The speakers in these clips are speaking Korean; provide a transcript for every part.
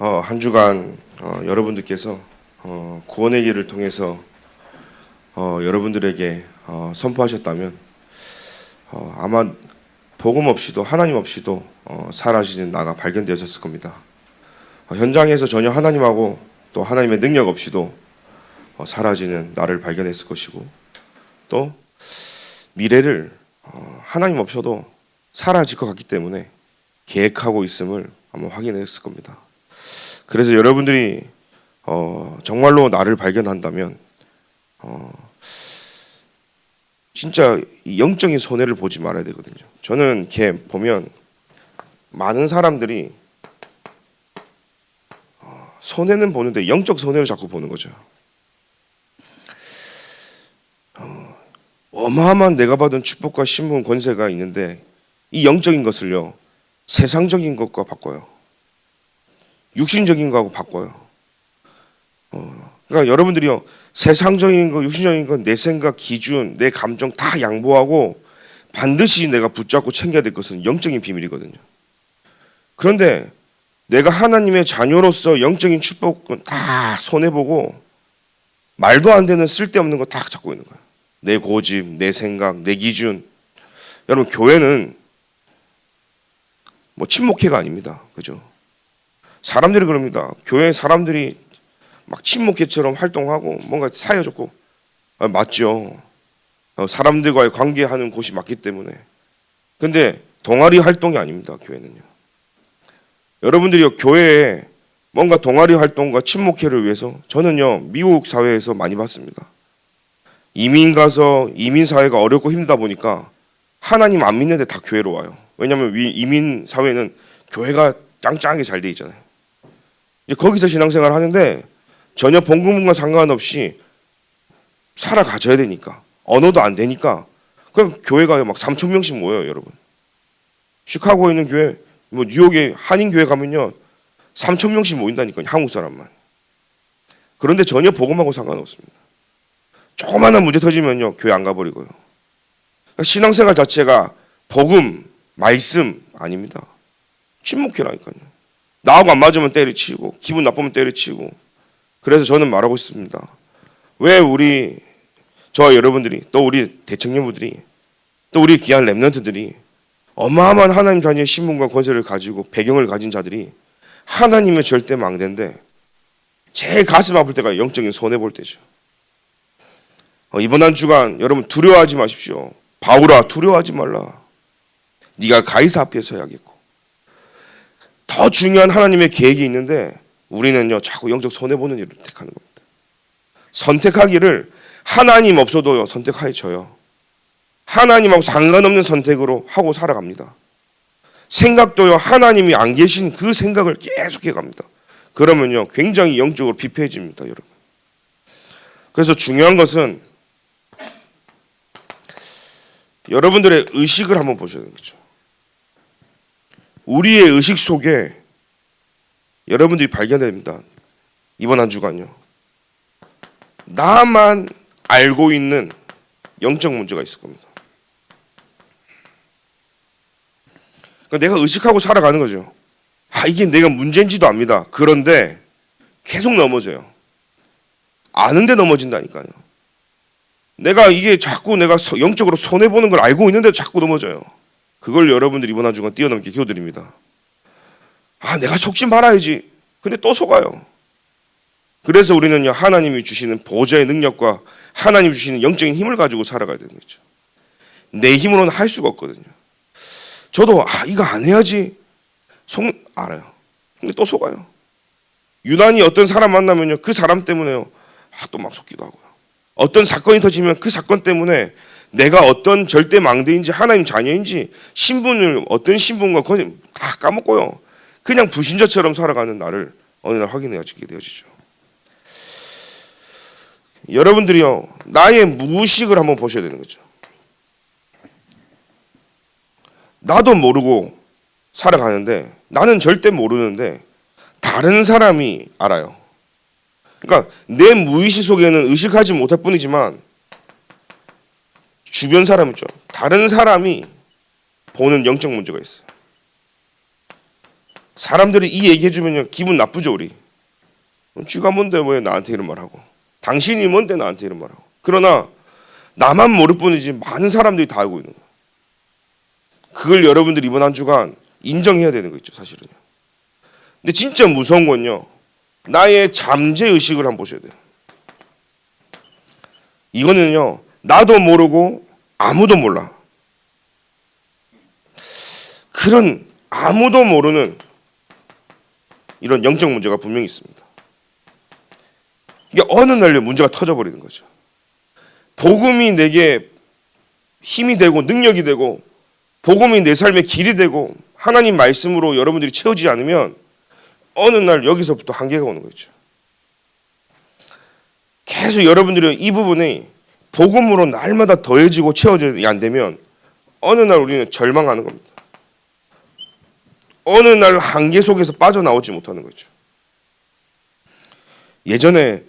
한 주간 여러분들께서 구원의 길을 통해서 여러분들에게 선포하셨다면 아마 복음 없이도 하나님 없이도 사라지는 나가 발견되었을 겁니다. 현장에서 전혀 하나님하고 또 하나님의 능력 없이도 사라지는 나를 발견했을 것이고, 또 미래를 하나님 없어도 사라질 것 같기 때문에 계획하고 있음을 아마 확인했을 겁니다. 그래서 여러분들이 정말로 나를 발견한다면 진짜 영적인 손해를 보지 말아야 되거든요. 저는 이렇게 보면 많은 사람들이 손해는 보는데 영적 손해를 자꾸 보는 거죠. 어마어마한 내가 받은 축복과 신분 권세가 있는데 이 영적인 것을요 세상적인 것과 바꿔요. 육신적인 거하고 바꿔요. 그러니까 여러분들이요 세상적인 거, 육신적인 거, 내 생각, 기준, 내 감정 다 양보하고 반드시 내가 붙잡고 챙겨야 될 것은 영적인 비밀이거든요. 그런데 내가 하나님의 자녀로서 영적인 축복은 다 손해보고 말도 안 되는 쓸데없는 거 다 잡고 있는 거예요. 내 고집, 내 생각, 내 기준. 여러분 교회는 뭐 친목회가 아닙니다. 그죠? 사람들이 그럽니다. 교회 사람들이 막 친목회처럼 활동하고 뭔가 사회적고 맞죠. 사람들과의 관계하는 곳이 맞기 때문에. 근데 동아리 활동이 아닙니다. 교회는요. 여러분들이 교회에 뭔가 동아리 활동과 친목회를 위해서 저는요 미국 사회에서 많이 봤습니다. 이민 가서 이민 사회가 어렵고 힘들다 보니까 하나님 안 믿는데 다 교회로 와요. 왜냐하면 이민 사회는 교회가 짱짱하게 잘 돼 있잖아요. 이제 거기서 신앙생활 하는데 전혀 본국문과 상관없이 살아가져야 되니까, 언어도 안 되니까 그냥 교회가 막 3,000명씩 모여요. 여러분 시카고에 있는 교회, 뭐 뉴욕에 한인 교회 가면요 3,000명씩 모인다니까요. 한국 사람만. 그런데 전혀 복음하고 상관없습니다. 조그마한 문제 터지면요 교회 안 가버리고요. 그러니까 신앙생활 자체가 복음, 말씀 아닙니다. 친목회라니까요. 나하고 안 맞으면 때려치고 기분 나쁘면 때려치고. 그래서 저는 말하고 있습니다. 왜 저와 여러분들이, 또 우리 대청년부들이, 또 우리 귀한 렘넌트들이, 어마어마한 하나님 자녀의 신분과 권세를 가지고 배경을 가진 자들이 하나님의 절대 망대인데 제일 가슴 아플 때가 영적인 손해 볼 때죠. 이번 한 주간 여러분 두려워하지 마십시오. 바울아 두려워하지 말라. 네가 가이사 앞에 서야겠고. 더 중요한 하나님의 계획이 있는데 우리는요 자꾸 영적 손해 보는 일을 택하는 겁니다. 선택하기를 하나님 없어도요 선택하여져요. 하나님하고 상관없는 선택으로 하고 살아갑니다. 생각도요 하나님이 안 계신 그 생각을 계속해 갑니다. 그러면요 굉장히 영적으로 비폐해집니다, 여러분. 그래서 중요한 것은 여러분들의 의식을 한번 보셔야 되는 거죠. 우리의 의식 속에 여러분들이 발견됩니다. 이번 한 주간요. 나만 알고 있는 영적 문제가 있을 겁니다. 그러니까 내가 의식하고 살아가는 거죠. 이게 내가 문제인지도 압니다. 그런데 계속 넘어져요. 아는데 넘어진다니까요. 이게 자꾸 내가 영적으로 손해보는 걸 알고 있는데 자꾸 넘어져요. 그걸 여러분들이 이번 한 주간 뛰어넘게 기도드립니다. 내가 속지 말아야지. 근데 또 속아요. 그래서 우리는요 하나님이 주시는 보좌의 능력과 하나님이 주시는 영적인 힘을 가지고 살아가야 되는 거죠. 내 힘으로는 할 수가 없거든요. 저도 이거 안 해야지 알아요. 근데 또 속아요. 유난히 어떤 사람 만나면요 그 사람 때문에요 또 막 속기도 하고요. 어떤 사건이 터지면 그 사건 때문에 내가 어떤 절대 망대인지 하나님 자녀인지 신분을 어떤 신분과 권세 다 까먹고요. 그냥 불신자처럼 살아가는 나를 어느 날 확인해지게 되어지죠. 여러분들이요 나의 무의식을 한번 보셔야 되는 거죠. 나도 모르고 살아가는데 나는 절대 모르는데 다른 사람이 알아요. 그러니까 내 무의식 속에는 의식하지 못할 뿐이지만 주변 사람 있죠. 다른 사람이 보는 영적 문제가 있어요. 사람들이 이 얘기해주면 기분 나쁘죠, 우리. 쥐가 뭔데 왜 나한테 이런 말하고, 당신이 뭔데 나한테 이런 말하고. 그러나 나만 모를 뿐이지 많은 사람들이 다 알고 있는 거예요. 그걸 여러분들이 이번 한 주간 인정해야 되는 거 있죠, 사실은요. 근데 진짜 무서운 건요, 나의 잠재의식을 한번 보셔야 돼요. 이거는요, 나도 모르고 아무도 몰라. 그런 아무도 모르는 이런 영적 문제가 분명히 있습니다. 이게 어느 날 문제가 터져버리는 거죠. 복음이 내게 힘이 되고 능력이 되고 복음이 내 삶의 길이 되고 하나님 말씀으로 여러분들이 채우지 않으면 어느 날 여기서부터 한계가 오는 거죠. 계속 여러분들이 이 부분이 복음으로 날마다 더해지고 채워져야 안 되면 어느 날 우리는 절망하는 겁니다. 어느 날 한계 속에서 빠져나오지 못하는 거죠. 예전에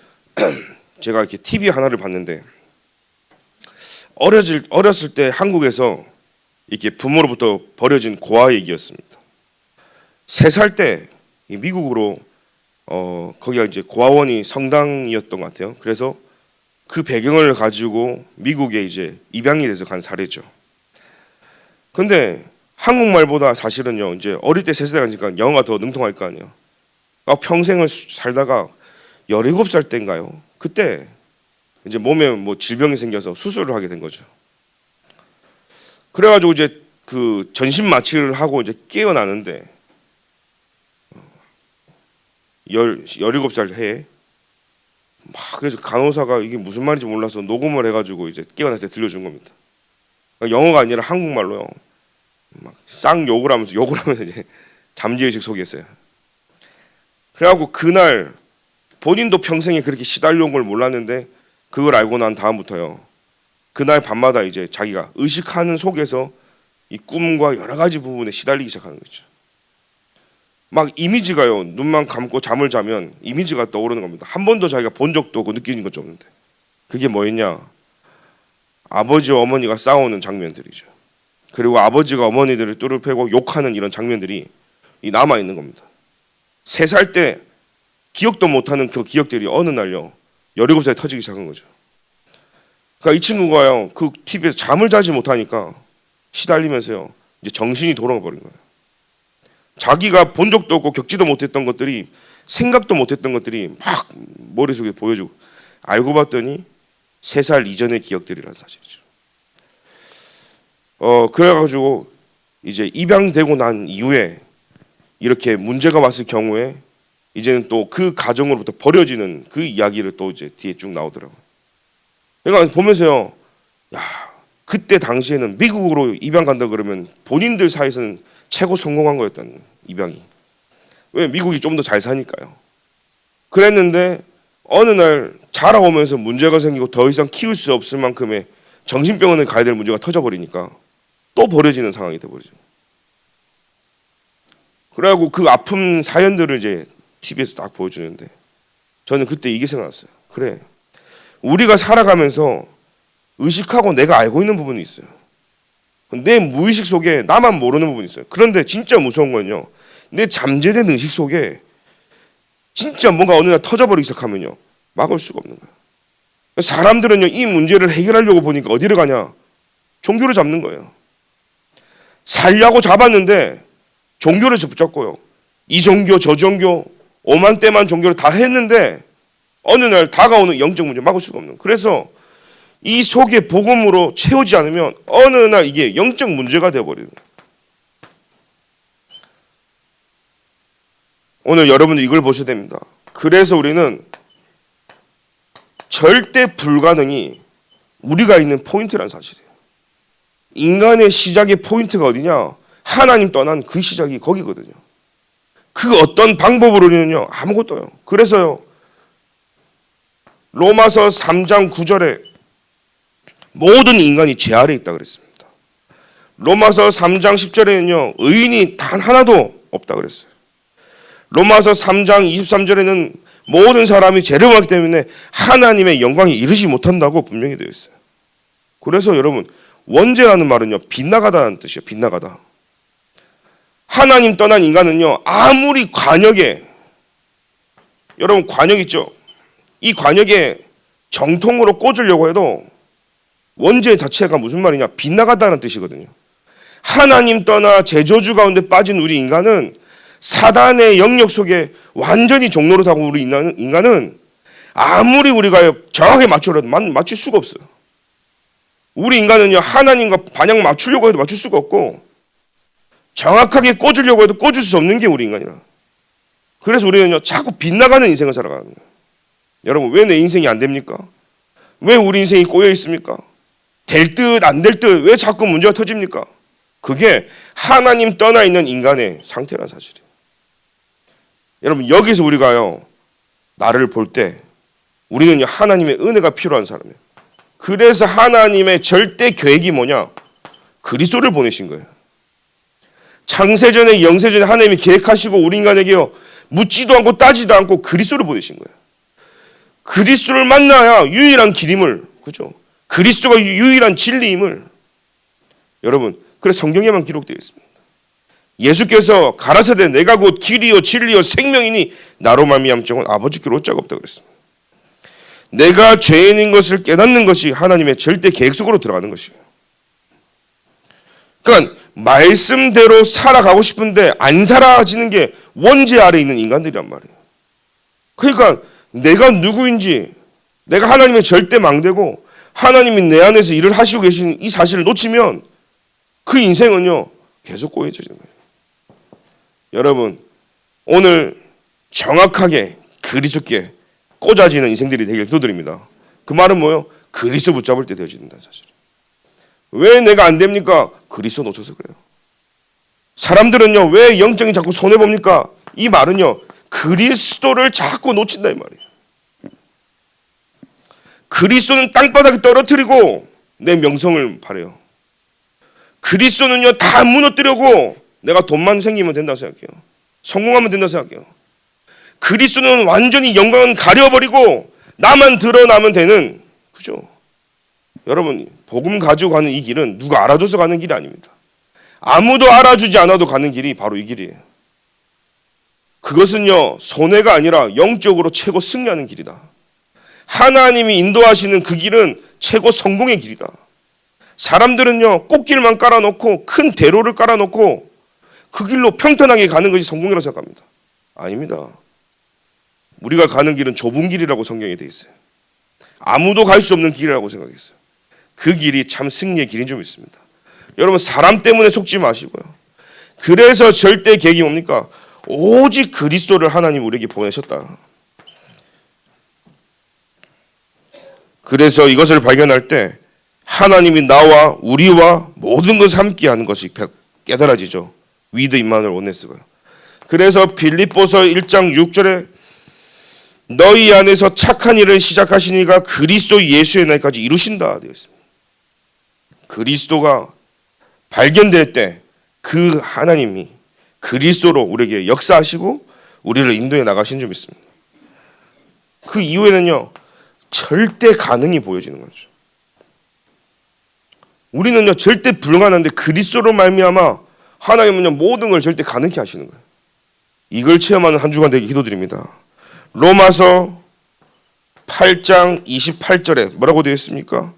제가 이렇게 TV 하나를 봤는데 어렸을 때 한국에서 이렇게 부모로부터 버려진 고아 얘기였습니다. 3살 때 미국으로 거기가 이제 고아원이 성당이었던 것 같아요. 그래서 그 배경을 가지고 미국에 이제 입양이 돼서 간 사례죠. 근데 한국말보다 사실은요, 이제 어릴 때 3살 가니까 영어가 더 능통할 거 아니에요. 평생을 살다가 17살 때인가요? 그때 이제 몸에 뭐 질병이 생겨서 수술을 하게 된 거죠. 그래가지고 이제 그 전신 마취를 하고 이제 깨어나는데 17살 해에 막 그래서 간호사가 이게 무슨 말인지 몰라서 녹음을 해가지고 이제 깨어났을 때 들려준 겁니다. 그러니까 영어가 아니라 한국말로요. 막 쌍욕을 하면서 이제 잠재의식 속이었어요. 그래갖고 그날 본인도 평생에 그렇게 시달려온 걸 몰랐는데 그걸 알고 난 다음부터요, 그날 밤마다 이제 자기가 의식하는 속에서 이 꿈과 여러 가지 부분에 시달리기 시작하는 거죠. 막 이미지가요, 눈만 감고 잠을 자면 이미지가 떠오르는 겁니다. 한 번도 자기가 본 적도 없고 느끼는 것도 없는데 그게 뭐였냐? 아버지와 어머니가 싸우는 장면들이죠. 그리고 아버지가 어머니들을 뚜를 패고 욕하는 이런 장면들이 남아있는 겁니다. 3살 때 기억도 못하는 그 기억들이 어느 날요 17살에 터지기 시작한 거죠. 그러니까 이 친구가요 그 TV에서 잠을 자지 못하니까 시달리면서요 이제 정신이 돌아가 버린 거예요. 자기가 본 적도 없고 겪지도 못했던 것들이, 생각도 못했던 것들이 막 머릿속에 보여주고, 알고 봤더니 3살 이전의 기억들이라는 사실이죠. 그래가지고 이제 입양되고 난 이후에 이렇게 문제가 왔을 경우에 이제는 또 그 가정으로부터 버려지는 그 이야기를 또 이제 뒤에 쭉 나오더라고요. 그러니까 보면서요, 야, 그때 당시에는 미국으로 입양 간다 그러면 본인들 사이에서는 최고 성공한 거였다는, 입양이. 왜? 미국이 좀 더 잘 사니까요. 그랬는데 어느 날 자라오면서 문제가 생기고 더 이상 키울 수 없을 만큼의 정신병원에 가야 될 문제가 터져버리니까 또 버려지는 상황이 돼버리죠. 그래갖고 그 아픔 사연들을 이제 TV에서 딱 보여주는데 저는 그때 이게 생각났어요. 그래, 우리가 살아가면서 의식하고 내가 알고 있는 부분이 있어요. 내 무의식 속에 나만 모르는 부분이 있어요. 그런데 진짜 무서운 건요, 내 잠재된 의식 속에 진짜 뭔가 어느 날 터져버리기 시작하면요 막을 수가 없는 거예요. 사람들은요 이 문제를 해결하려고 보니까 어디를 가냐? 종교를 잡는 거예요. 살려고 잡았는데 종교를 붙잡고요, 이 종교 저 종교 오만때만 종교를 다 했는데 어느 날 다가오는 영적 문제 막을 수가 없는 거예요. 그래서 이 속에 복음으로 채우지 않으면 어느 날 이게 영적 문제가 되어버리는 거예요. 오늘 여러분들 이걸 보셔야 됩니다. 그래서 우리는 절대 불가능이 우리가 있는 포인트란 사실이에요. 인간의 시작의 포인트가 어디냐? 하나님 떠난 그 시작이 거기거든요. 그 어떤 방법으로는요 아무것도요. 그래서요 로마서 3장 9절에 모든 인간이 죄 아래 있다 그랬습니다. 로마서 3장 10절에는요 의인이 단 하나도 없다 그랬어요. 로마서 3장 23절에는 모든 사람이 죄를 범하기 때문에 하나님의 영광에 이르지 못한다고 분명히 되어 있어요. 그래서 여러분, 원죄라는 말은요 빗나가다는 뜻이에요. 빗나가다. 하나님 떠난 인간은요, 아무리 관역에, 여러분 관역 있죠? 이 관역에 정통으로 꽂으려고 해도 원죄 자체가 무슨 말이냐? 빗나간다는 뜻이거든요. 하나님 떠나 제저주 가운데 빠진 우리 인간은 사단의 영역 속에 완전히 종로를 타고 우리 인간은 아무리 우리가 정확하게 맞추려도 맞출 수가 없어요. 우리 인간은요, 하나님과 반영 맞추려고 해도 맞출 수가 없고 정확하게 꽂으려고 해도 꽂을 수 없는 게 우리 인간이라. 그래서 우리는요, 자꾸 빗나가는 인생을 살아가는 거예요. 여러분, 왜 내 인생이 안 됩니까? 왜 우리 인생이 꼬여 있습니까? 될 듯 안 될 듯 왜 자꾸 문제가 터집니까? 그게 하나님 떠나 있는 인간의 상태란 사실이에요. 여러분, 여기서 우리가요, 나를 볼 때 우리는요, 하나님의 은혜가 필요한 사람이에요. 그래서 하나님의 절대 계획이 뭐냐? 그리스도를 보내신 거예요. 창세전에 영세전에 하나님이 계획하시고 우리 인간에게요, 묻지도 않고 따지도 않고 그리스도를 보내신 거예요. 그리스도를 만나야 유일한 길임을, 그죠? 그리스도가 유일한 진리임을. 여러분, 그래서 성경에만 기록되어 있습니다. 예수께서 가라사대 내가 곧 길이요 진리요 생명이니 나로 말미암정은 아버지께로 올 자가 없다고 그랬습니다. 내가 죄인인 것을 깨닫는 것이 하나님의 절대 계획 속으로 들어가는 것이에요. 그러니까 말씀대로 살아가고 싶은데 안 살아지는 게 원죄 아래 있는 인간들이란 말이에요. 그러니까 내가 누구인지, 내가 하나님의 절대 망대고 하나님이 내 안에서 일을 하시고 계신 이 사실을 놓치면 그 인생은요, 계속 꼬여지는 거예요. 여러분, 오늘 정확하게 그리스도께 꽂아지는 인생들이 되길 기도드립니다. 그 말은 뭐예요? 그리스도 붙잡을 때 되어진다는 사실. 왜 내가 안 됩니까? 그리스도 놓쳐서 그래요. 사람들은요, 왜 영적인 자꾸 손해봅니까? 이 말은요, 그리스도를 자꾸 놓친다 이 말이에요. 그리스도는 땅바닥에 떨어뜨리고 내 명성을 바래요. 그리스도는요, 다 무너뜨리고 내가 돈만 생기면 된다고 생각해요. 성공하면 된다고 생각해요. 그리스도는 완전히 영광은 가려버리고 나만 드러나면 되는, 그죠? 여러분, 복음 가지고 가는 이 길은 누가 알아줘서 가는 길이 아닙니다. 아무도 알아주지 않아도 가는 길이 바로 이 길이에요. 그것은요, 손해가 아니라 영적으로 최고 승리하는 길이다. 하나님이 인도하시는 그 길은 최고 성공의 길이다. 사람들은요, 꽃길만 깔아놓고 큰 대로를 깔아놓고 그 길로 평탄하게 가는 것이 성공이라고 생각합니다. 아닙니다. 우리가 가는 길은 좁은 길이라고 성경에 되어 있어요. 아무도 갈 수 없는 길이라고 생각했어요. 그 길이 참 승리의 길인 줄 믿습니다. 여러분, 사람 때문에 속지 마시고요. 그래서 절대 계획이 뭡니까? 오직 그리스도를 하나님 우리에게 보내셨다. 그래서 이것을 발견할 때 하나님이 나와 우리와 모든 것을 함께하는 것이 깨달아지죠. 위드 임마누엘 온네스가요. 그래서 빌립보서 1장 6절에 너희 안에서 착한 일을 시작하시니가 그리스도 예수의 날까지 이루신다 되어 있습니다. 그리스도가 발견될 때 그 하나님이 그리스도로 우리에게 역사하시고 우리를 인도해 나가신 줄 믿습니다. 그 이후에는요, 절대 가능이 보여지는 거죠. 우리는요, 절대 불가능한데 그리스도로 말미암아 하나님은요, 모든 걸 절대 가능케 하시는 거예요. 이걸 체험하는 한 주간 되기 기도드립니다. 로마서 8장 28절에 뭐라고 되어 있습니까?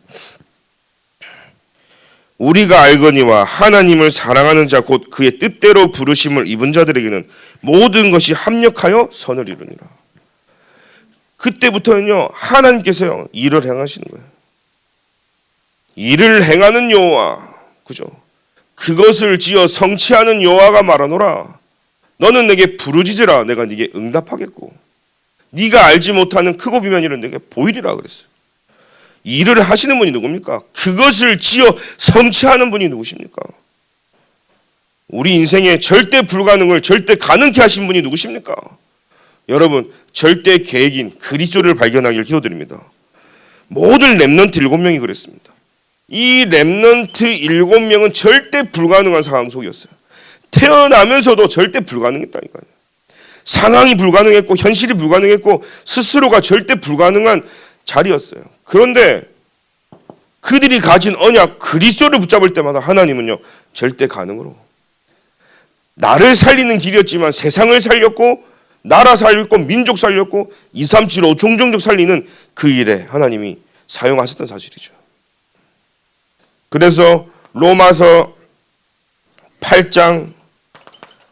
우리가 알거니와 하나님을 사랑하는 자 곧 그의 뜻대로 부르심을 입은 자들에게는 모든 것이 합력하여 선을 이루니라. 그때부터는요, 하나님께서요, 일을 행하시는 거예요. 일을 행하는 여호와, 그죠? 그것을 지어 성취하는 여호와가 말하노라. 너는 내게 부르짖으라. 내가 네게 응답하겠고 네가 알지 못하는 크고 비밀한 일은 내게 보이리라 그랬어요. 일을 하시는 분이 누굽니까? 그것을 지어 성취하는 분이 누구십니까? 우리 인생에 절대 불가능을 절대 가능케 하신 분이 누구십니까? 여러분, 절대 계획인 그리스도를 발견하기를 기도드립니다. 모든 렘넌트 7명이 그랬습니다. 이 렘넌트 7명은 절대 불가능한 상황 속이었어요. 태어나면서도 절대 불가능했다니까요. 상황이 불가능했고 현실이 불가능했고 스스로가 절대 불가능한 자리였어요. 그런데 그들이 가진 언약 그리스도를 붙잡을 때마다 하나님은요, 절대 가능으로 나를 살리는 길이었지만 세상을 살렸고 나라 살렸고 민족 살렸고 2, 3, 7, 5 종종족 살리는 그 일에 하나님이 사용하셨던 사실이죠. 그래서 로마서 8장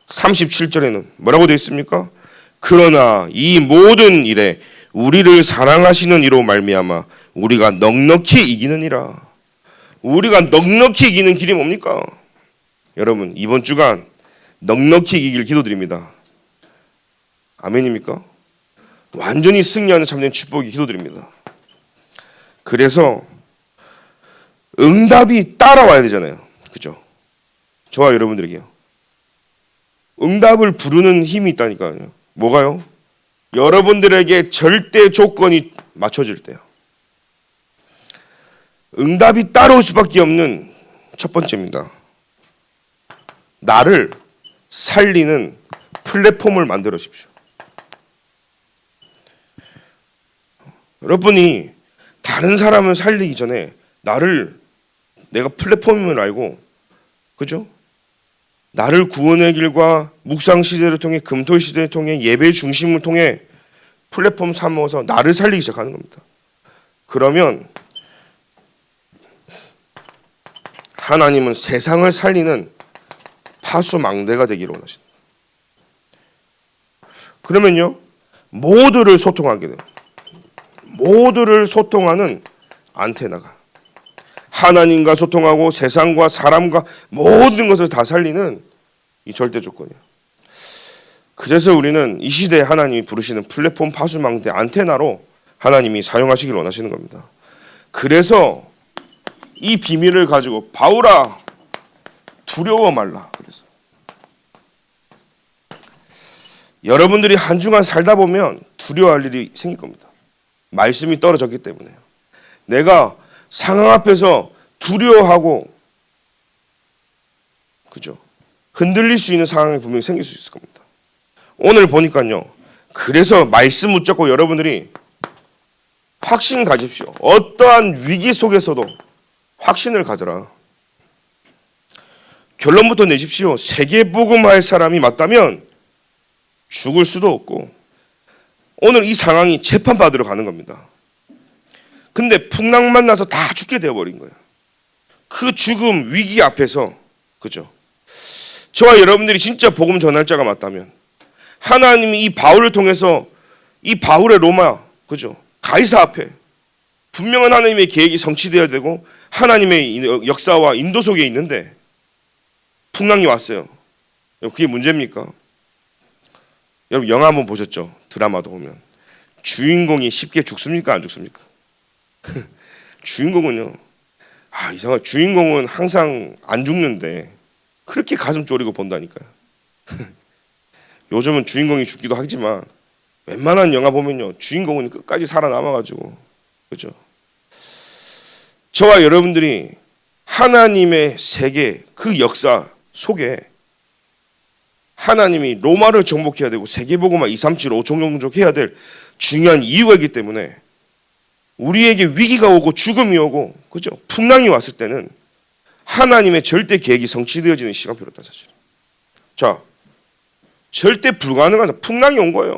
37절에는 뭐라고 되어 있습니까? 그러나 이 모든 일에 우리를 사랑하시는 이로 말미암아 우리가 넉넉히 이기느니라. 우리가 넉넉히 이기는 길이 뭡니까? 여러분 이번 주간 넉넉히 이기길 기도드립니다. 아멘입니까? 완전히 승리하는 참된 축복이 기도드립니다. 그래서 응답이 따라와야 되잖아요. 그죠? 저와 여러분들에게요. 응답을 부르는 힘이 있다니까요. 뭐가요? 여러분들에게 절대 조건이 맞춰질 때요. 응답이 따라올 수밖에 없는 첫 번째입니다. 나를 살리는 플랫폼을 만들어 주십시오. 여러분이 다른 사람을 살리기 전에 내가 플랫폼임을 알고, 그죠? 나를 구원의 길과 묵상 시대를 통해 금토 시대를 통해 예배 중심을 통해 플랫폼 삼아서 나를 살리기 시작하는 겁니다. 그러면 하나님은 세상을 살리는 파수망대가 되기를 원하십니다. 그러면요 모두를 소통하게 돼요. 모두를 소통하는 안테나가 하나님과 소통하고 세상과 사람과 모든 것을 다 살리는 이 절대 조건이에요. 그래서 우리는 이 시대에 하나님이 부르시는 플랫폼 파수망대 안테나로 하나님이 사용하시길 원하시는 겁니다. 그래서 이 비밀을 가지고 바울아 두려워 말라. 그래서 여러분들이 한 주간 살다 보면 두려워할 일이 생길 겁니다. 말씀이 떨어졌기 때문에요. 내가 상황 앞에서 두려워하고, 그죠? 흔들릴 수 있는 상황이 분명히 생길 수 있을 겁니다. 오늘 보니까요. 그래서 말씀 붙잡고 여러분들이 확신 가집시오. 어떠한 위기 속에서도 확신을 가져라. 결론부터 내십시오. 세계복음할 사람이 맞다면 죽을 수도 없고 오늘 이 상황이 재판받으러 가는 겁니다. 근데 풍랑만 나서 다 죽게 되어버린 거예요. 그 죽음 위기 앞에서, 그죠? 저와 여러분들이 진짜 복음 전할 자가 맞다면 하나님이 이 바울을 통해서 이 바울의 로마, 그죠? 가이사 앞에 분명한 하나님의 계획이 성취되어야 되고 하나님의 역사와 인도 속에 있는데 풍랑이 왔어요. 그게 문제입니까? 여러분 영화 한번 보셨죠? 드라마도 보면 주인공이 쉽게 죽습니까? 안 죽습니까? 주인공은요. 이상하게 주인공은 항상 안 죽는데 그렇게 가슴 졸이고 본다니까요. 요즘은 주인공이 죽기도 하지만 웬만한 영화 보면요. 주인공은 끝까지 살아남아가지고, 그죠? 저와 여러분들이 하나님의 세계 그 역사 속에 하나님이 로마를 정복해야 되고 세계복음화 2, 3, 7, 5 종족해야 될 중요한 이유가 있기 때문에 우리에게 위기가 오고 죽음이 오고, 그죠? 풍랑이 왔을 때는 하나님의 절대 계획이 성취되어지는 시간표였다 사실. 자, 절대 불가능한 풍랑이 온 거예요.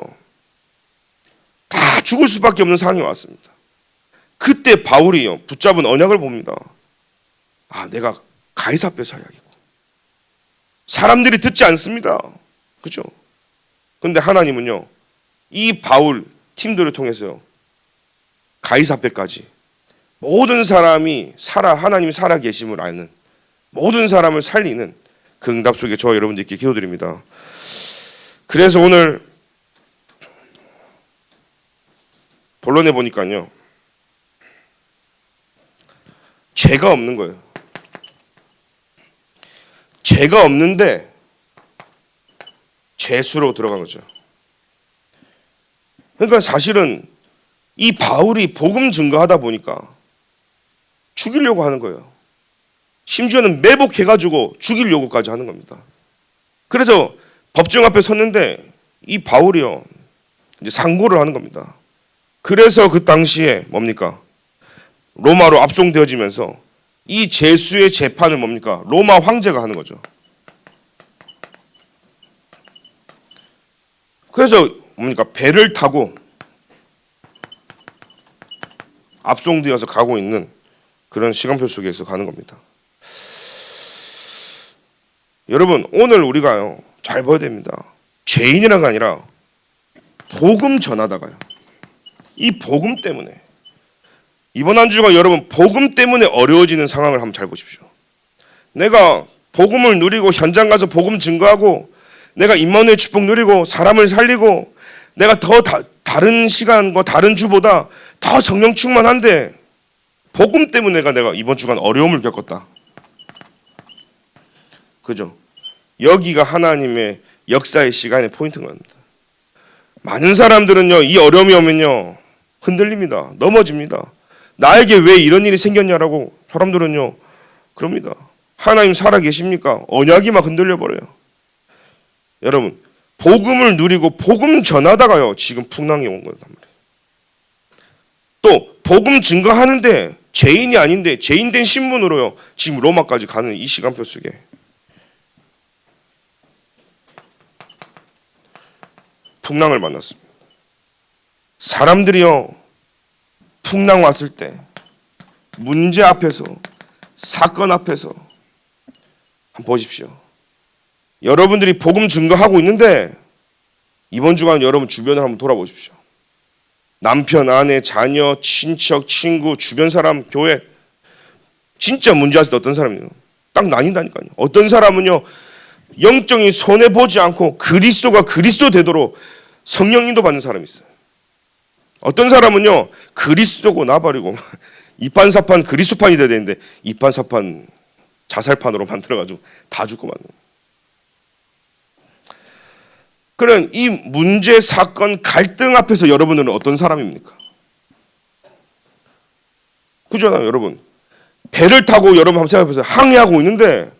다 죽을 수밖에 없는 상황이 왔습니다. 그때 바울이요 붙잡은 언약을 봅니다. 내가 가이사 앞에 서야겠고 사람들이 듣지 않습니다. 그죠? 그런데 하나님은요 이 바울 팀들을 통해서요 가이사 앞에까지 모든 사람이 하나님이 살아 계심을 아는 모든 사람을 살리는 그 응답 속에 저와 여러분들께 기도드립니다. 그래서 오늘 본론에 보니까요 죄가 없는 거예요. 죄가 없는데 죄수로 들어간 거죠. 그러니까 사실은 이 바울이 복음 증거하다 보니까 죽이려고 하는 거예요. 심지어는 매복해가지고 죽이려고까지 하는 겁니다. 그래서 법정 앞에 섰는데 이 바울이요 이제 상고를 하는 겁니다. 그래서 그 당시에 뭡니까? 로마로 압송되어지면서 이 죄수의 재판을 뭡니까? 로마 황제가 하는 거죠. 그래서 뭡니까? 배를 타고 압송되어서 가고 있는 그런 시간표 속에서 가는 겁니다. 여러분, 오늘 우리가요, 잘 봐야 됩니다. 죄인이라가 아니라 복음 전하다가요, 이 복음 때문에, 이번 한 주가 여러분 복음 때문에 어려워지는 상황을 한번 잘 보십시오. 내가 복음을 누리고 현장 가서 복음 증거하고 내가 임마누엘 축복 누리고 사람을 살리고 내가 더 다른 시간과 다른 주보다 더 성령 충만한데 복음 때문에 내가 이번 주간 어려움을 겪었다. 그죠? 여기가 하나님의 역사의 시간의 포인트인 겁니다. 많은 사람들은요, 이 어려움이 오면요, 흔들립니다. 넘어집니다. 나에게 왜 이런 일이 생겼냐라고 사람들은요, 그럽니다. 하나님 살아 계십니까? 언약이 막 흔들려 버려요. 여러분, 복음을 누리고 복음 전하다가요, 지금 풍랑이 온 거란 말이에요. 또 복음 증거하는데 죄인이 아닌데 죄인된 신분으로요, 지금 로마까지 가는 이 시간표 속에 풍랑을 만났습니다. 사람들이요, 풍랑 왔을 때 문제 앞에서, 사건 앞에서 한번 보십시오. 여러분들이 복음 증거하고 있는데 이번 주간 여러분 주변을 한번 돌아보십시오. 남편, 아내, 자녀, 친척, 친구, 주변 사람, 교회, 진짜 문제 왔을 때 어떤 사람이요? 딱 나뉜다니까요. 어떤 사람은요, 영적인 손해 보지 않고 그리스도가 그리스도 되도록 성령 인도 받는 사람이 있어요. 어떤 사람은요, 그리스도고 나버리고 이판사판 그리스도판이 돼야 되는데 이판사판 자살판으로 만들어가지고 다 죽고 마는. 그런 이 문제, 사건, 갈등 앞에서 여러분들은 어떤 사람입니까? 그잖아요, 여러분. 배를 타고 여러분 한번 생각해보세요. 항해하고 있는데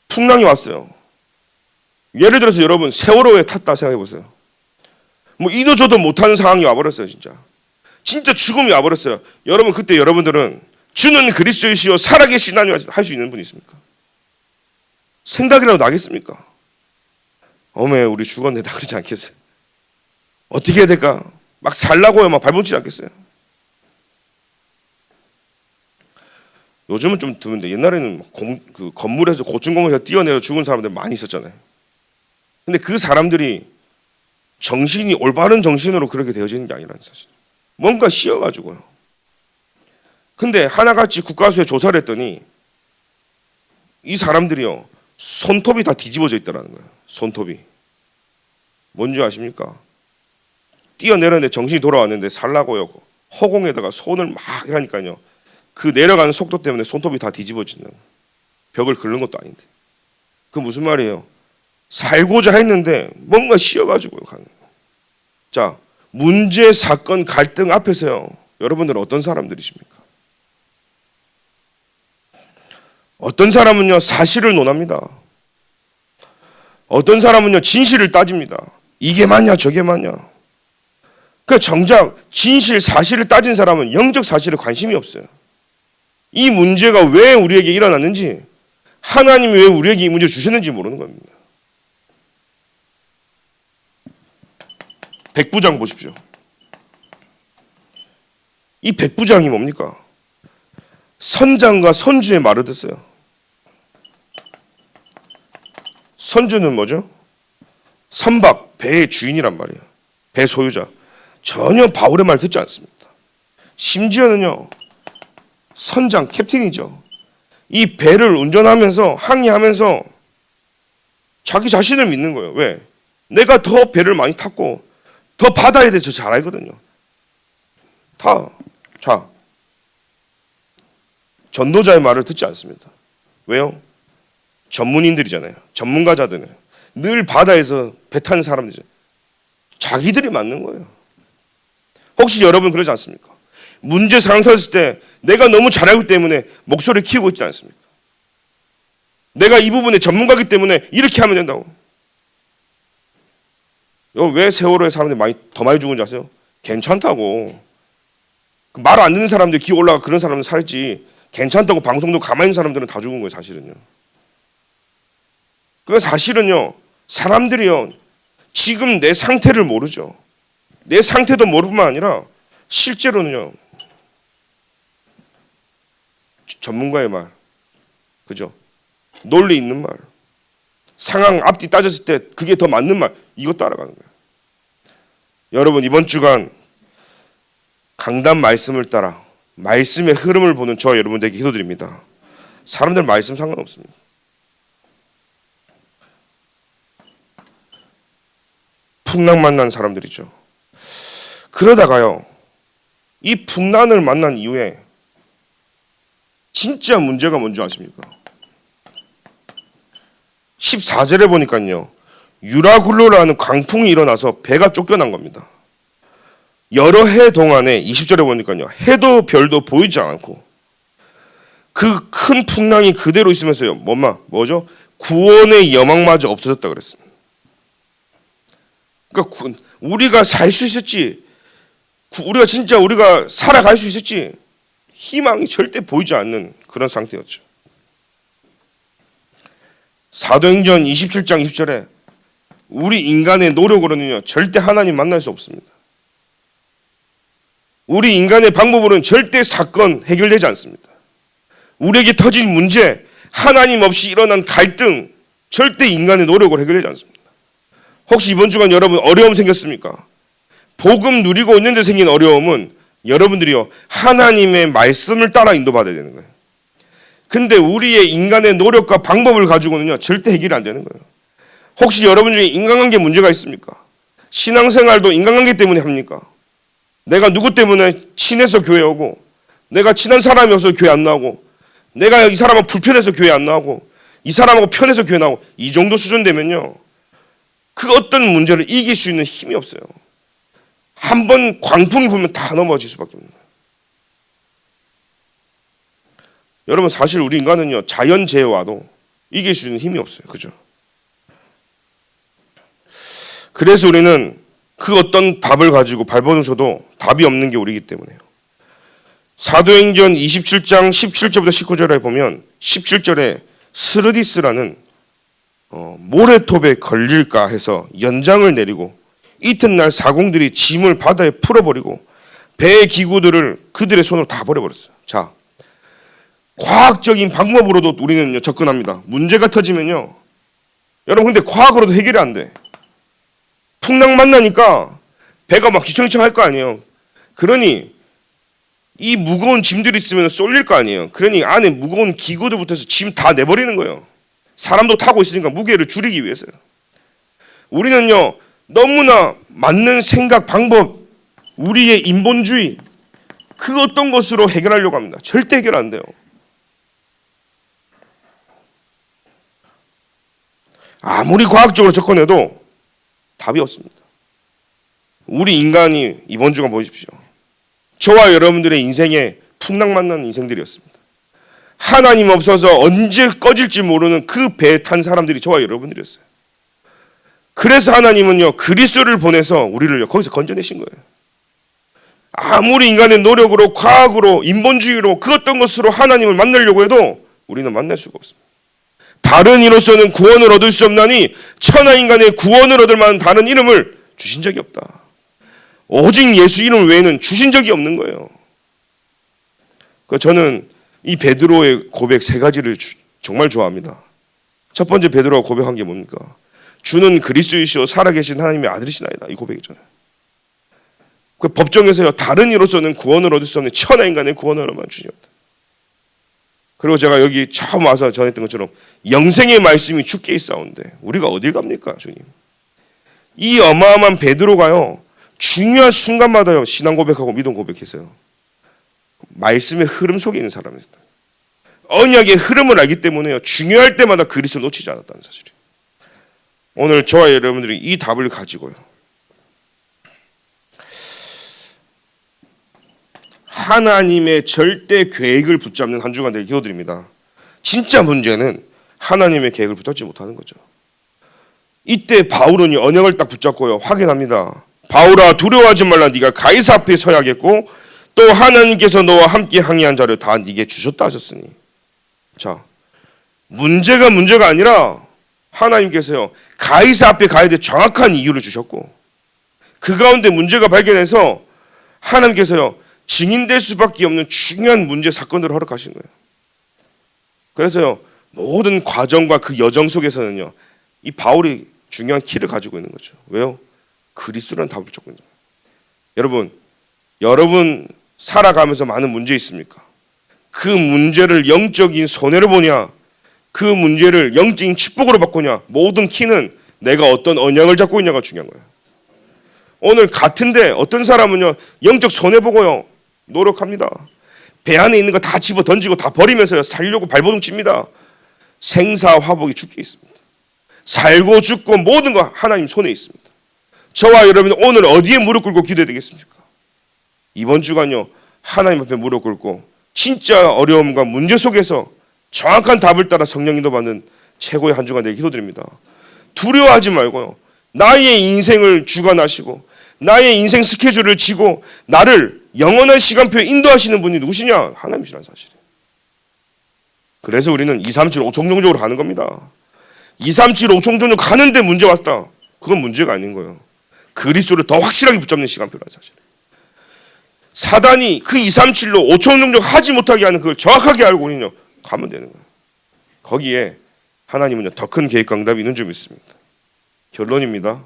풍랑이 왔어요. 예를 들어서 여러분 세월호에 탔다 생각해보세요. 뭐 이도 저도 못하는 상황이 와버렸어요. 진짜 죽음이 와버렸어요. 여러분, 그때 여러분들은 주는 그리스도이시오 살아계신 하나님 할 수 있는 분이 있습니까? 생각이라도 나겠습니까? 어메, 우리 죽었네, 다 그러지 않겠어요? 어떻게 해야 될까? 막 살라고요, 막 발버둥치지 않겠어요? 요즘은 좀 드문데 옛날에는 그 건물에서 고층공원에서 뛰어내려 죽은 사람들 많이 있었잖아요. 근데 그 사람들이 정신이 올바른 정신으로 그렇게 되어지는 게 아니라는 사실. 뭔가 씌어가지고요. 근데 하나같이 국가수에 조사를 했더니 이 사람들이요, 손톱이 다 뒤집어져 있다는 거예요. 손톱이. 뭔지 아십니까? 뛰어내렸는데 정신이 돌아왔는데 살라고요, 허공에다가 손을 막 이라니까요. 그 내려가는 속도 때문에 손톱이 다 뒤집어지는, 벽을 긁는 것도 아닌데. 그 무슨 말이에요? 살고자 했는데 뭔가 씌어가지고 가는 거예요. 자, 문제, 사건, 갈등 앞에서요, 여러분들은 어떤 사람들이십니까? 어떤 사람은요, 사실을 논합니다. 어떤 사람은요, 진실을 따집니다. 이게 맞냐 저게 맞냐. 그 정작 진실, 사실을 따진 사람은 영적 사실에 관심이 없어요. 이 문제가 왜 우리에게 일어났는지, 하나님이 왜 우리에게 이 문제를 주셨는지 모르는 겁니다. 백부장 보십시오. 이 백부장이 뭡니까? 선장과 선주의 말을 듣어요. 선주는 뭐죠? 선박, 배의 주인이란 말이에요. 배 소유자. 전혀 바울의 말 듣지 않습니다. 심지어는요, 선장, 캡틴이죠. 이 배를 운전하면서, 항해하면서 자기 자신을 믿는 거예요. 왜? 내가 더 배를 많이 탔고 더 바다에 대해서 잘 알거든요. 자, 전도자의 말을 듣지 않습니다. 왜요? 전문인들이잖아요. 전문가자들은 늘 바다에서 배 타는 사람들이죠. 자기들이 맞는 거예요. 혹시 여러분 그러지 않습니까? 문제 상황 터졌을 때 내가 너무 잘 알기 때문에 목소리를 키우고 있지 않습니까? 내가 이 부분에 전문가이기 때문에 이렇게 하면 된다고. 여러분, 왜 세월호에 사람들이 더 많이 죽은 줄 아세요? 괜찮다고. 말 안 듣는 사람들 기어 올라가 그런 사람들 살지, 괜찮다고 방송도 가만히 있는 사람들은 다 죽은 거예요, 사실은요. 그 사실은요, 사람들이요, 지금 내 상태를 모르죠. 내 상태도 모를 뿐만 아니라 실제로는요. 전문가의 말, 그죠? 논리 있는 말, 상황 앞뒤 따졌을 때 그게 더 맞는 말, 이거 따라가는 거예요. 여러분 이번 주간 강단 말씀을 따라 말씀의 흐름을 보는 저와 여러분들에게 기도드립니다. 사람들 말씀 상관없습니다. 풍랑 만난 사람들이죠. 그러다가요, 이 풍랑을 만난 이후에 진짜 문제가 뭔지 아십니까? 14절에 보니까요, 유라굴로라는 강풍이 일어나서 배가 쫓겨난 겁니다. 여러 해 동안에 20절에 보니까요, 해도 별도 보이지 않고 그 큰 풍랑이 그대로 있으면서요, 뭐죠? 구원의 여망마저 없어졌다 그랬습니다. 그러니까 우리가 살 수 있을지, 우리가 살아갈 수 있을지 희망이 절대 보이지 않는 그런 상태였죠. 사도행전 27장 20절에 우리 인간의 노력으로는요 절대 하나님 만날 수 없습니다. 우리 인간의 방법으로는 절대 사건 해결되지 않습니다. 우리에게 터진 문제, 하나님 없이 일어난 갈등, 절대 인간의 노력으로 해결되지 않습니다. 혹시 이번 주간 여러분 어려움 생겼습니까? 복음 누리고 있는데 생긴 어려움은 여러분들이요 하나님의 말씀을 따라 인도받아야 되는 거예요. 근데 우리의 인간의 노력과 방법을 가지고는요 절대 해결이 안 되는 거예요. 혹시 여러분 중에 인간관계 문제가 있습니까? 신앙생활도 인간관계 때문에 합니까? 내가 누구 때문에 친해서 교회 오고, 내가 친한 사람이 없어서 교회 안 나오고, 내가 이 사람하고 불편해서 교회 안 나오고, 이 사람하고 편해서 교회 나오고, 이 정도 수준 되면요 그 어떤 문제를 이길 수 있는 힘이 없어요. 한 번 광풍이 불면 다 넘어질 수밖에 없는 거예요. 여러분 사실 우리 인간은요 자연재해와도 이길 수 있는 힘이 없어요. 그죠? 그래서 우리는 그 어떤 답을 가지고 발버둥쳐도 답이 없는 게 우리이기 때문에요. 사도행전 27장 17절부터 19절에 보면 17절에 스르디스라는 모래톱에 걸릴까 해서 연장을 내리고 이튿날 사공들이 짐을 바다에 풀어버리고 배의 기구들을 그들의 손으로 다 버려버렸어요. 자, 과학적인 방법으로도 우리는 접근합니다. 문제가 터지면요, 여러분 근데 과학으로도 해결이 안 돼. 풍랑 만나니까 배가 막 휘청휘청 할 거 아니에요. 그러니 이 무거운 짐들이 있으면 쏠릴 거 아니에요. 그러니 안에 무거운 기구들부터 해서 짐 다 내버리는 거예요. 사람도 타고 있으니까 무게를 줄이기 위해서요. 우리는요 너무나 맞는 생각, 방법, 우리의 인본주의 그 어떤 것으로 해결하려고 합니다. 절대 해결 안 돼요. 아무리 과학적으로 접근해도 답이 없습니다. 우리 인간이 이번 주간 보십시오. 저와 여러분들의 인생에 풍랑 만난 인생들이었습니다. 하나님 없어서 언제 꺼질지 모르는 그 배에 탄 사람들이 저와 여러분들이었어요. 그래서 하나님은요 그리스도를 보내서 우리를 거기서 건져내신 거예요. 아무리 인간의 노력으로, 과학으로, 인본주의로 그 어떤 것으로 하나님을 만나려고 해도 우리는 만날 수가 없습니다. 다른 이로서는 구원을 얻을 수 없나니 천하 인간의 구원을 얻을 만한 다른 이름을 주신 적이 없다. 오직 예수 이름 외에는 주신 적이 없는 거예요. 저는 이 베드로의 고백 세 가지를 정말 좋아합니다. 첫 번째 베드로가 고백한 게 뭡니까? 주는 그리스도이시오 살아계신 하나님의 아들이시나이다. 이 고백이잖아요. 그 법정에서요 다른 이로서는 구원을 얻을 수 없는 천하 인간의 구원을 얻을 만한 주님 없다. 그리고 제가 여기 처음 와서 전했던 것처럼 영생의 말씀이 주께 있사온데 우리가 어딜 갑니까 주님? 이 어마어마한 베드로가요 중요한 순간마다요 신앙 고백하고 믿음 고백했어요. 말씀의 흐름 속에 있는 사람이었다. 언약의 흐름을 알기 때문에요 중요할 때마다 그리스도 놓치지 않았다는 사실이에요. 오늘 저와 여러분들이 이 답을 가지고요 하나님의 절대 계획을 붙잡는 한 주간 되길 기도드립니다. 진짜 문제는 하나님의 계획을 붙잡지 못하는 거죠. 이때 바울은 언약을 딱 붙잡고요 확인합니다. 바울아 두려워하지 말라. 네가 가이사 앞에 서야겠고 또 하나님께서 너와 함께 항해한 자를 다 네게 주셨다 하셨으니. 자, 문제가 아니라 하나님께서요 가이사 앞에 가야 될 정확한 이유를 주셨고, 그 가운데 문제가 발견해서 하나님께서요 증인될 수밖에 없는 중요한 문제 사건들을 허락하신 거예요. 그래서요 모든 과정과 그 여정 속에서는요 이 바울이 중요한 키를 가지고 있는 거죠. 왜요? 그리스도라는 답을 쫓고 있는 거예요. 여러분 살아가면서 많은 문제 있습니까? 그 문제를 영적인 손해로 보냐, 그 문제를 영적인 축복으로 바꾸냐, 모든 키는 내가 어떤 언약을 잡고 있냐가 중요한 거예요. 오늘 같은데 어떤 사람은요 영적 손해보고요 노력합니다. 배 안에 있는 거 다 집어 던지고 다 버리면서요 살려고 발버둥 칩니다. 생사화복이 죽게 있습니다. 살고 죽고 모든 거 하나님 손에 있습니다. 저와 여러분이 오늘 어디에 무릎 꿇고 기도해야 되겠습니까? 이번 주간요 하나님 앞에 무릎 꿇고 진짜 어려움과 문제 속에서 정확한 답을 따라 성령 인도받는 최고의 한 주간 되게 기도드립니다. 두려워하지 말고요 나의 인생을 주관하시고 나의 인생 스케줄을 지고 나를 영원한 시간표에 인도하시는 분이 누구시냐? 하나님이시라는 사실이에요. 그래서 우리는 2, 3, 7, 5 종종적으로 가는 겁니다. 2, 3, 7, 5 종종적으로 가는데 문제 왔다. 그건 문제가 아닌 거예요. 그리스도를 더 확실하게 붙잡는 시간표라는 사실이에요. 사단이 그 2, 3, 7로 5초 종종 하지 못하게 하는 그걸 정확하게 알고 우리는 가면 되는 거예요. 거기에 하나님은 더 큰 계획과 응답이 있는 줄 믿습니다. 결론입니다.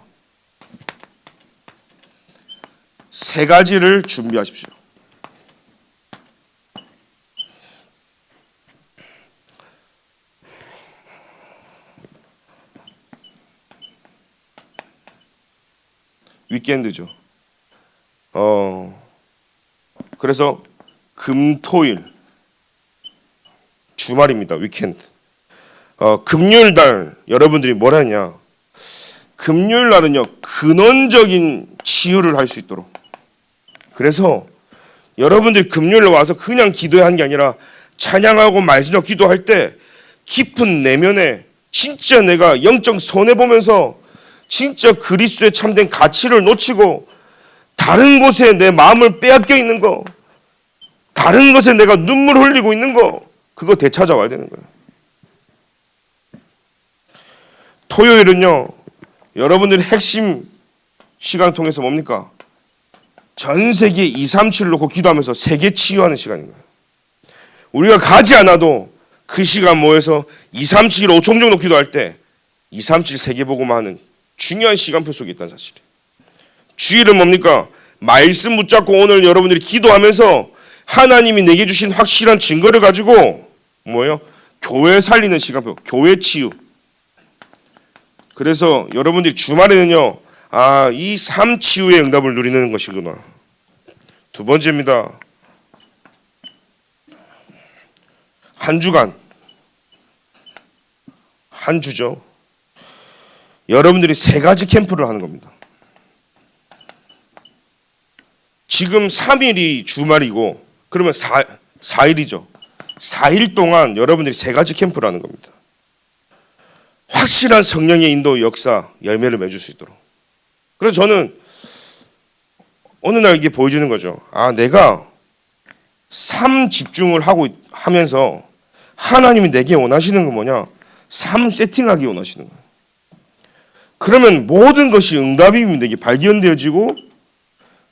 3가지를 준비하십시오. 위켄드죠. 그래서 금토일 주말입니다. 위켄드. 금요일 날 여러분들이 뭘 하냐? 금요일 날은요 근원적인 치유를 할 수 있도록. 그래서 여러분들이 금요일에 와서 그냥 기도한 게 아니라 찬양하고 말씀하고 기도할 때 깊은 내면에 진짜 내가 영적 손해 보면서 진짜 그리스도의 참된 가치를 놓치고 다른 곳에 내 마음을 빼앗겨 있는 거, 다른 것에 내가 눈물 흘리고 있는 거, 그거 되찾아와야 되는 거예요. 토요일은요 여러분들이 핵심 시간을 통해서 뭡니까? 전 세계 2, 3, 7 놓고 기도하면서 세계 치유하는 시간인 거예요. 우리가 가지 않아도 그 시간 모여서 2, 3, 7, 5 종종 놓고 기도할 때 2, 3, 7 세계 보고만 하는 중요한 시간표 속에 있다는 사실이에요. 주일은 뭡니까? 말씀 붙잡고 오늘 여러분들이 기도하면서 하나님이 내게 주신 확실한 증거를 가지고 뭐예요? 교회 살리는 시간표, 교회 치유. 그래서 여러분들이 주말에는요 이 삶 치유의 응답을 누리는 것이구나. 두 번째입니다. 한 주간, 한 주죠. 여러분들이 3가지 캠프를 하는 겁니다. 지금 3일이 주말이고 그러면 4일이죠. 4일 동안 여러분들이 3가지 캠프를 하는 겁니다. 확실한 성령의 인도 역사 열매를 맺을 수 있도록. 그래서 저는 어느 날 이게 보여지는 거죠. 내가 삶 집중을 하면서 하나님이 내게 원하시는 건 뭐냐? 삶 세팅하기 원하시는 거예요. 그러면 모든 것이 응답이 내게 발견되어지고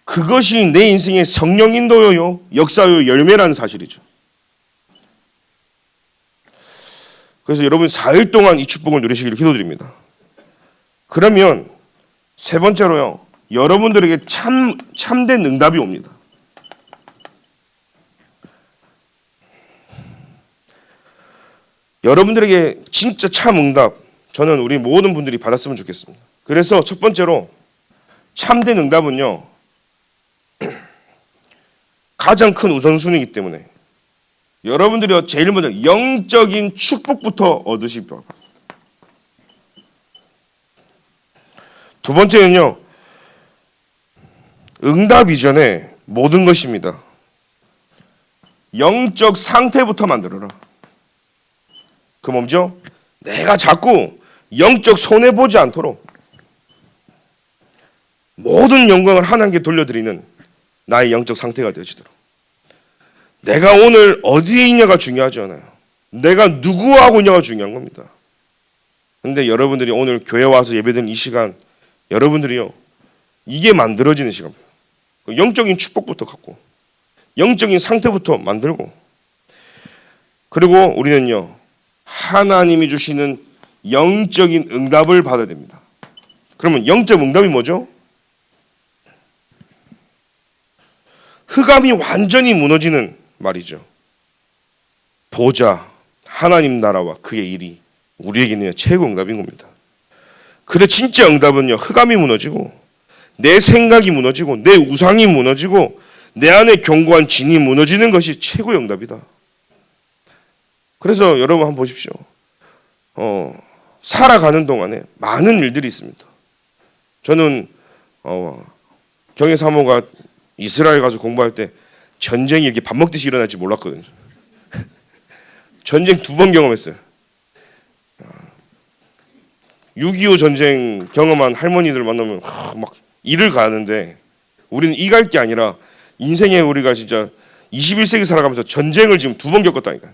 그것이 내 인생의 성령 인도요, 역사요, 열매라는 사실이죠. 그래서 여러분 4일 동안 이 축복을 누리시기를 기도드립니다. 그러면 세 번째로요, 여러분들에게 참된 응답이 옵니다. 여러분들에게 진짜 참 응답, 저는 우리 모든 분들이 받았으면 좋겠습니다. 그래서 첫 번째로 참된 응답은요, 가장 큰 우선순위이기 때문에 여러분들이 제일 먼저 영적인 축복부터 얻으시기 바랍니다. 두 번째는요, 응답 이전에 모든 것입니다. 영적 상태부터 만들어라. 그 뭐죠? 내가 자꾸 영적 손해보지 않도록 모든 영광을 하나님께 돌려드리는 나의 영적 상태가 되어지도록. 내가 오늘 어디에 있냐가 중요하지 않아요. 내가 누구하고 있냐가 중요한 겁니다. 근데 여러분들이 오늘 교회 와서 예배드리는 이 시간, 여러분들이요, 이게 만들어지는 시간. 영적인 축복부터 갖고, 영적인 상태부터 만들고, 그리고 우리는요, 하나님이 주시는 영적인 응답을 받아야 됩니다. 그러면 영적 응답이 뭐죠? 흑암이 완전히 무너지는 말이죠. 보자, 하나님 나라와 그의 일이 우리에게는 최고 응답인 겁니다. 그래 진짜 응답은요, 흑암이 무너지고 내 생각이 무너지고 내 우상이 무너지고 내 안에 견고한 진이 무너지는 것이 최고의 응답이다. 그래서 여러분 한번 보십시오. 살아가는 동안에 많은 일들이 있습니다. 저는 경혜 사모가 이스라엘 가서 공부할 때 전쟁이 이렇게 밥 먹듯이 일어날 줄 몰랐거든요. 전쟁 2번 경험했어요. 6.25 전쟁 경험한 할머니들 만나면 막 일을 가는데 우리는 이 갈 게 아니라 인생에 우리가 진짜 21세기 살아가면서 전쟁을 지금 2번 겪었다니까요.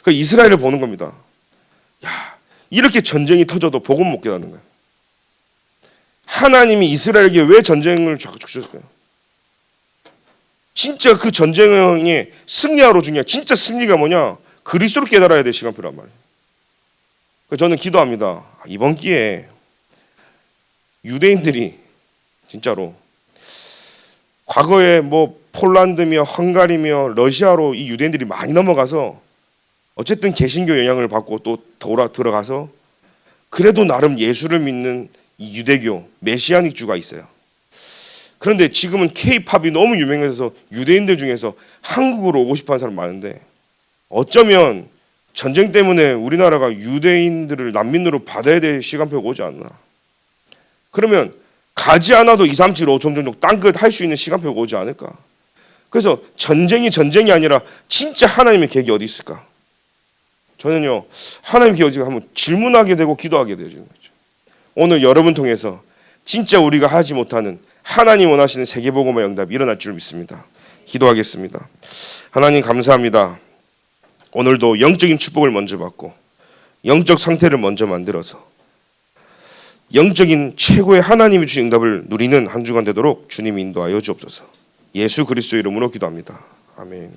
그 이스라엘을 보는 겁니다. 야, 이렇게 전쟁이 터져도 복음 못 깨닫는 거예요. 하나님이 이스라엘에게 왜 전쟁을 주셨을까요? 진짜 그 전쟁에 승리하러 중요해. 진짜 승리가 뭐냐? 그리스도를 깨달아야 될 시간표란 말이에요. 저는 기도합니다. 이번 기회에 유대인들이 진짜로 과거에 뭐 폴란드며 헝가리며 러시아로 이 유대인들이 많이 넘어가서 어쨌든 개신교 영향을 받고 또 들어가서 그래도 나름 예수를 믿는 이 유대교 메시아닉주가 있어요. 그런데 지금은 K-팝이 너무 유명해서 유대인들 중에서 한국으로 오고 싶어하는 사람 많은데 어쩌면 전쟁 때문에 우리나라가 유대인들을 난민으로 받아야 될 시간표가 오지 않나. 그러면 가지 않아도 2, 3, 7, 5 종종 땅끝 할 수 있는 시간표가 오지 않을까. 그래서 전쟁이 아니라 진짜 하나님의 계획이 어디 있을까. 저는요, 하나님의 계획이 한번 질문하게 되고 기도하게 되어지는 거죠. 오늘 여러분 통해서 진짜 우리가 하지 못하는 하나님 원하시는 세계복음의 응답이 일어날 줄 믿습니다. 기도하겠습니다. 하나님 감사합니다. 오늘도 영적인 축복을 먼저 받고 영적 상태를 먼저 만들어서 영적인 최고의 하나님이 주신 응답을 누리는 한 주간 되도록 주님이 인도하여 주옵소서. 예수 그리스도 이름으로 기도합니다. 아멘.